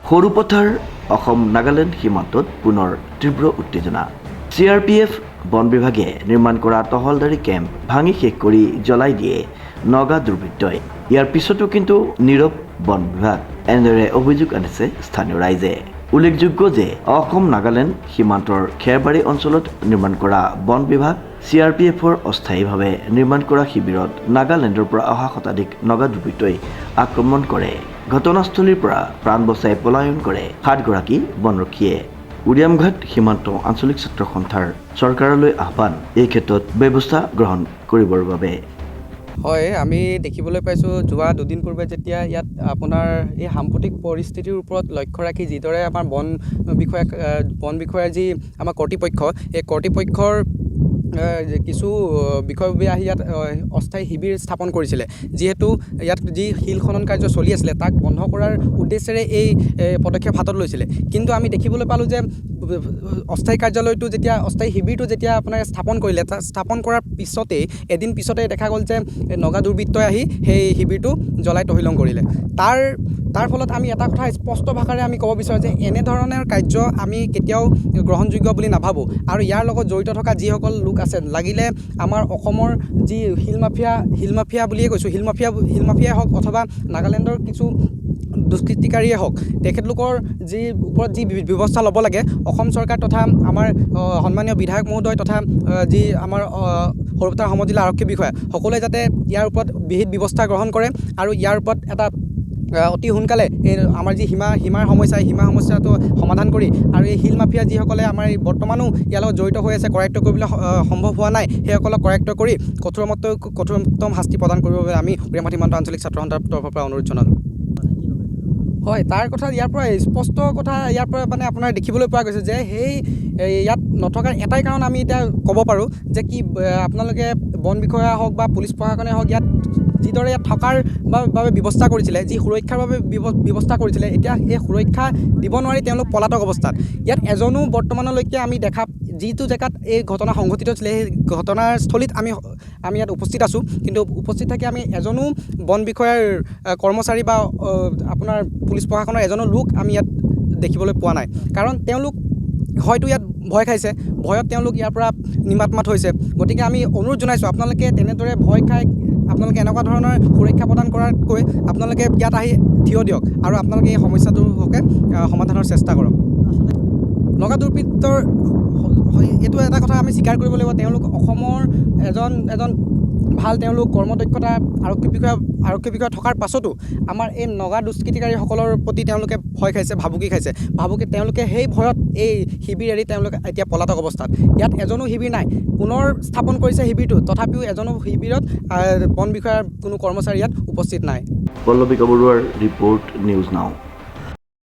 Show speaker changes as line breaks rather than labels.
সৰুপথাৰ অসম নাগালেণ্ড সীমান্তত পুনৰ তীব্ৰ উত্তেজনা। CRPF বন বিভাগে নিৰ্মাণ কৰা তহলদাৰী কেম্প ভাঙি শেষ কৰি জ্বলাই দিয়ে নগা দুৰ্বৃত্তই। ইয়াৰ পিছতো কিন্তু নীৰৱ বন বিভাগ, এনেদৰে অভিযোগ আনিছে স্থানীয় ৰাইজে। উল্লেখযোগ্য যে অসম নাগালেণ্ড সীমান্তৰ খেৰবাৰী অঞ্চলত নিৰ্মাণ কৰা বন বিভাগ CRPFৰ অস্থায়ীভাৱে নিৰ্মাণ কৰা শিবিৰত নাগালেণ্ডৰ পৰা অহা শতাধিক নগা দুৰ্বৃত্তই আক্ৰমণ কৰে। ঘটনাস্থলীৰ পৰা প্ৰাণ বচাই পলায়ন কৰে 7 গৰাকী বনৰক্ষীয়ে। উৰিয়ামঘাট সীমান্ত আঞ্চলিক ছাত্ৰ সন্থাৰ চৰকাৰলৈ আহ্বান, এই ক্ষেত্ৰত ব্যৱস্থা গ্ৰহণ কৰিবৰ বাবে।
হয়, আমি দেখিবলৈ পাইছোঁ যোৱা দুদিন পূৰ্বে যেতিয়া ইয়াত আপোনাৰ এই সাম্প্ৰতিক পৰিস্থিতিৰ ওপৰত লক্ষ্য ৰাখি যিদৰে আমাৰ বন বিষয়াৰ যি আমাৰ কৰ্তৃপক্ষ, এই কৰ্তৃপক্ষৰ কিছু বিষয়ববীয়া আহি ইয়াত অস্থায়ী শিবিৰ স্থাপন কৰিছিলে। যিহেতু ইয়াত যি শিল খনন কাৰ্য চলি আছিলে তাক বন্ধ কৰাৰ উদ্দেশ্যেৰে এই পদক্ষেপ হাতত লৈছিলে। কিন্তু আমি দেখিবলৈ পালোঁ যে অস্থায়ী কাৰ্যালয়টো যেতিয়া অস্থায়ী শিবিৰটো যেতিয়া আপোনাৰ স্থাপন কৰিলে, স্থাপন কৰাৰ পিছতেই এদিন পিছতেই দেখা গ'ল যে নগা দুৰ্বৃত্তই আহি সেই শিবিৰটো জ্বলাই তহিলং কৰিলে। তাৰ ফলত আমি এটা কথা স্পষ্ট ভাষাৰে আমি ক'ব বিচাৰোঁ যে এনেধৰণৰ কাৰ্য আমি কেতিয়াও গ্ৰহণযোগ্য বুলি নাভাবোঁ। আৰু ইয়াৰ লগত জড়িত থকা যিসকল লোক আছে, লাগিলে আমাৰ অসমৰ যি শিল মাফিয়া বুলিয়ে কৈছোঁ, শিল মাফিয়াই হওক অথবা নাগালেণ্ডৰ কিছু দুষ্কৃতিকাৰীয়ে হওক, তেখেতলোকৰ যি ওপৰত যি ব্যৱস্থা ল'ব লাগে অসম চৰকাৰ তথা আমাৰ সন্মানীয় বিধায়ক মহোদয় তথা যি আমাৰ সৰুপথাৰ সমজিলা আৰক্ষী বিষয়া, সকলোৱে যাতে ইয়াৰ ওপৰত বিহিত ব্যৱস্থা গ্ৰহণ কৰে আৰু ইয়াৰ ওপৰত এটা অতি সোনকালে এই আমাৰ যি সীমাৰ সমস্যা, এই সীমা সমস্যাটো সমাধান কৰি আৰু এই শিল মাফিয়া যিসকলে আমাৰ বৰ্তমানো ইয়াৰ লগত জড়িত হৈ আছে, কৰায়ত্ব কৰিবলৈ সম্ভৱ হোৱা নাই, সেইসকলক কৰায়ত্ব কৰি কঠোৰতম শাস্তি প্ৰদান কৰিবৰ বাবে আমি উৰিয়ামঘাট সীমান্ত আঞ্চলিক ছাত্ৰ সন্থাৰ তৰফৰ পৰা অনুৰোধ জনালোঁ। হয়, তাৰ কথা ইয়াৰ পৰা স্পষ্ট কথা ইয়াৰ পৰা মানে আপোনাৰ দেখিবলৈ পোৱা গৈছে যে ইয়াত নথকাৰ এটাই কাৰণ আমি এতিয়া ক'ব পাৰোঁ যে আপোনালোকে বন বিষয়া হওক বা পুলিচ প্ৰশাসনে হওক যিদৰে ইয়াত থকাৰ বাবে ব্যৱস্থা কৰিছিলে, যি সুৰক্ষাৰ বাবে ব্যৱস্থা কৰিছিলে, এতিয়া এই সুৰক্ষা দিব নোৱাৰি তেওঁলোক পলাতক অৱস্থাত। ইয়াত এজনো বৰ্তমানলৈকে আমি দেখা যিটো জেগাত এই ঘটনা সংঘটিত হৈছিলে সেই ঘটনাস্থলীত আমি ইয়াত উপস্থিত আছোঁ, কিন্তু উপস্থিত থাকি আমি এজনো বন বিষয়াৰ কৰ্মচাৰী বা আপোনাৰ পুলিচ প্ৰশাসনৰ এজনো লোক আমি ইয়াত দেখিবলৈ পোৱা নাই। কাৰণ তেওঁলোক হয়তো ইয়াত ভয় খাইছে, ভয়ত তেওঁলোক ইয়াৰ পৰা নিমাত হৈছে। গতিকে আমি অনুৰোধ জনাইছোঁ, আপোনালোকে তেনেদৰে ভয় খাই আপোনালোকে এনেকুৱা ধৰণৰ সুৰক্ষা প্ৰদান কৰাতকৈ আপোনালোকে ইয়াত আহি থিয় দিয়ক আৰু আপোনালোকে এই সমস্যাটোৰ হকে সমাধানৰ চেষ্টা কৰক। নগা দুৰ্বৃত্তৰ এইটো এটা কথা আমি স্বীকাৰ কৰিব লাগিব, তেওঁলোক অসমৰ এজন ভাল তেওঁলোক কৰ্মদক্ষতা আৰক্ষী বিষয়া থকাৰ পাছতো আমাৰ এই নগা দুষ্কৃতিকাৰীসকলৰ প্ৰতি তেওঁলোকে ভয় খাইছে, ভাবুকি তেওঁলোকে সেই ভয়ত এই শিবিৰ এৰি তেওঁলোকে এতিয়া পলাতক অৱস্থাত। ইয়াত এজনো শিবিৰ নাই, পুনৰ স্থাপন কৰিছে শিবিৰটো, তথাপিও এজনো শিবিৰত বন বিষয়াৰ কোনো কৰ্মচাৰী ইয়াত উপস্থিত নাই।
পল্লৱী বৰুৱাৰ ৰিপৰ্ট, নিউজ নাও।